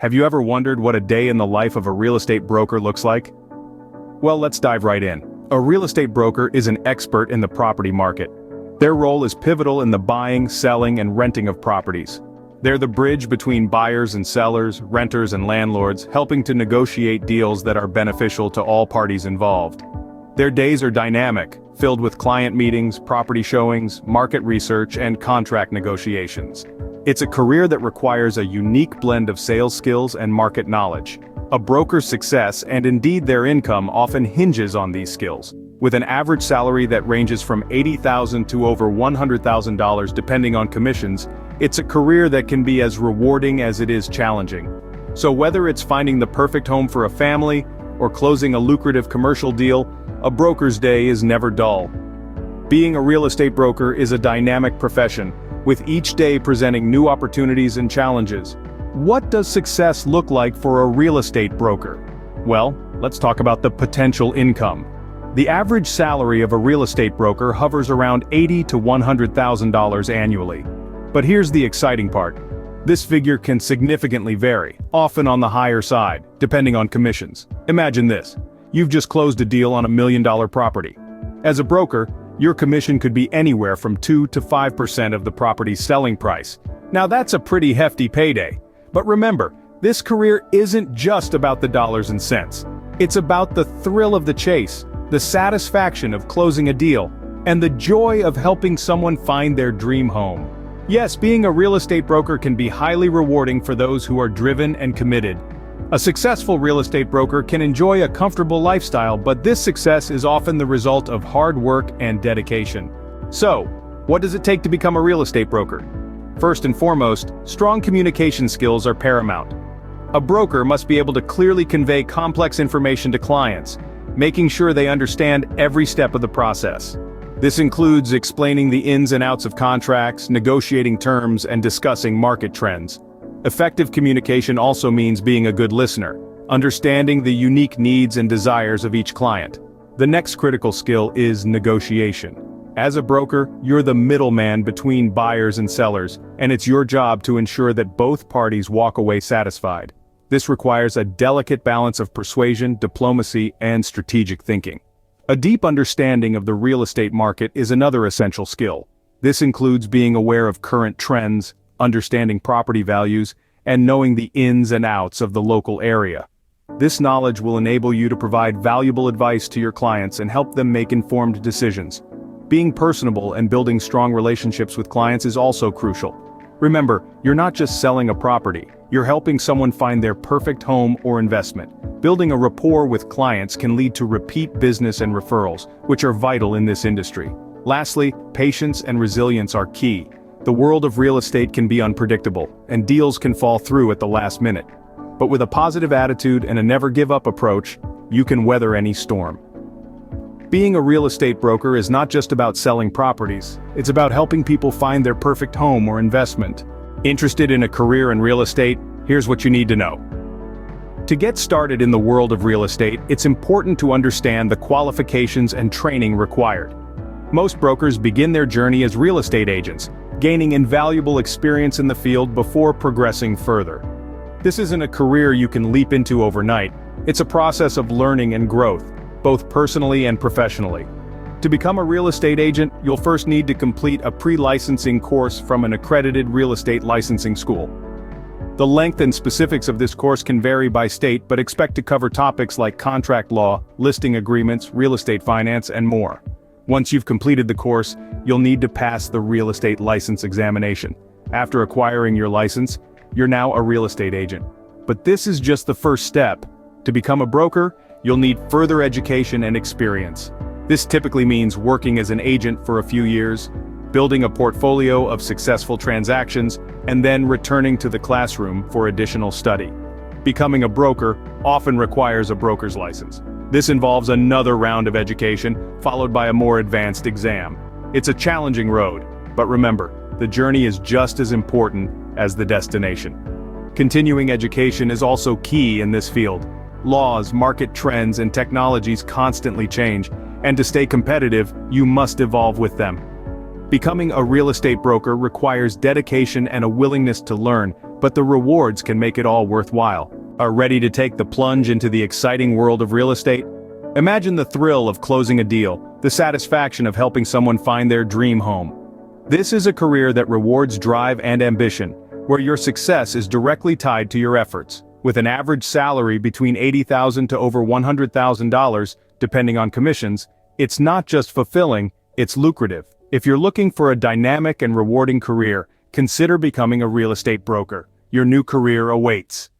Have you ever wondered what a day in the life of a real estate broker looks like? Well, let's dive right in. A real estate broker is an expert in the property market. Their role is pivotal in the buying, selling, and renting of properties. They're the bridge between buyers and sellers, renters and landlords, helping to negotiate deals that are beneficial to all parties involved. Their days are dynamic, filled with client meetings, property showings, market research, and contract negotiations. It's a career that requires a unique blend of sales skills and market knowledge. A broker's success, and indeed their income, often hinges on these skills. With an average salary that ranges from $80,000 to over $100,000 depending on commissions, it's a career that can be as rewarding as it is challenging. So whether it's finding the perfect home for a family, or closing a lucrative commercial deal, a broker's day is never dull. Being a real estate broker is a dynamic profession, with each day presenting new opportunities and challenges. What does success look like for a real estate broker? Well, let's talk about the potential income. The average salary of a real estate broker hovers around $80,000 to $100,000 annually. But here's the exciting part. This figure can significantly vary, often on the higher side, depending on commissions. Imagine this. You've just closed a deal on $1 million property. As a broker, your commission could be anywhere from 2 to 5% of the property's selling price. Now that's a pretty hefty payday. But remember, this career isn't just about the dollars and cents. It's about the thrill of the chase, the satisfaction of closing a deal, and the joy of helping someone find their dream home. Yes, being a real estate broker can be highly rewarding for those who are driven and committed. A successful real estate broker can enjoy a comfortable lifestyle, but this success is often the result of hard work and dedication. So, what does it take to become a real estate broker? First and foremost, strong communication skills are paramount. A broker must be able to clearly convey complex information to clients, making sure they understand every step of the process. This includes explaining the ins and outs of contracts, negotiating terms, and discussing market trends. Effective communication also means being a good listener, understanding the unique needs and desires of each client. The next critical skill is negotiation. As a broker, you're the middleman between buyers and sellers, and it's your job to ensure that both parties walk away satisfied. This requires a delicate balance of persuasion, diplomacy, and strategic thinking. A deep understanding of the real estate market is another essential skill. This includes being aware of current trends, understanding property values, and knowing the ins and outs of the local area. This knowledge will enable you to provide valuable advice to your clients and help them make informed decisions. Being personable and building strong relationships with clients is also crucial. Remember, you're not just selling a property, you're helping someone find their perfect home or investment. Building a rapport with clients can lead to repeat business and referrals, which are vital in this industry. Lastly, patience and resilience are key. The world of real estate can be unpredictable, and deals can fall through at the last minute. But with a positive attitude and a never-give-up approach, you can weather any storm. Being a real estate broker is not just about selling properties, it's about helping people find their perfect home or investment. Interested in a career in real estate? Here's what you need to know. To get started in the world of real estate, it's important to understand the qualifications and training required. Most brokers begin their journey as real estate agents, gaining invaluable experience in the field before progressing further. This isn't a career you can leap into overnight. It's a process of learning and growth, both personally and professionally. To become a real estate agent, you'll first need to complete a pre-licensing course from an accredited real estate licensing school. The length and specifics of this course can vary by state, but expect to cover topics like contract law, listing agreements, real estate finance, and more. Once you've completed the course, you'll need to pass the real estate license examination. After acquiring your license, you're now a real estate agent. But this is just the first step. To become a broker, you'll need further education and experience. This typically means working as an agent for a few years, building a portfolio of successful transactions, and then returning to the classroom for additional study. Becoming a broker often requires a broker's license. This involves another round of education, followed by a more advanced exam. It's a challenging road, but remember, the journey is just as important as the destination. Continuing education is also key in this field. Laws, market trends, and technologies constantly change, and to stay competitive, you must evolve with them. Becoming a real estate broker requires dedication and a willingness to learn, but the rewards can make it all worthwhile. Are ready to take the plunge into the exciting world of real estate? Imagine the thrill of closing a deal, the satisfaction of helping someone find their dream home. This is a career that rewards drive and ambition, where your success is directly tied to your efforts. With an average salary between $80,000 to over $100,000, depending on commissions, it's not just fulfilling, it's lucrative. If you're looking for a dynamic and rewarding career, consider becoming a real estate broker. Your new career awaits.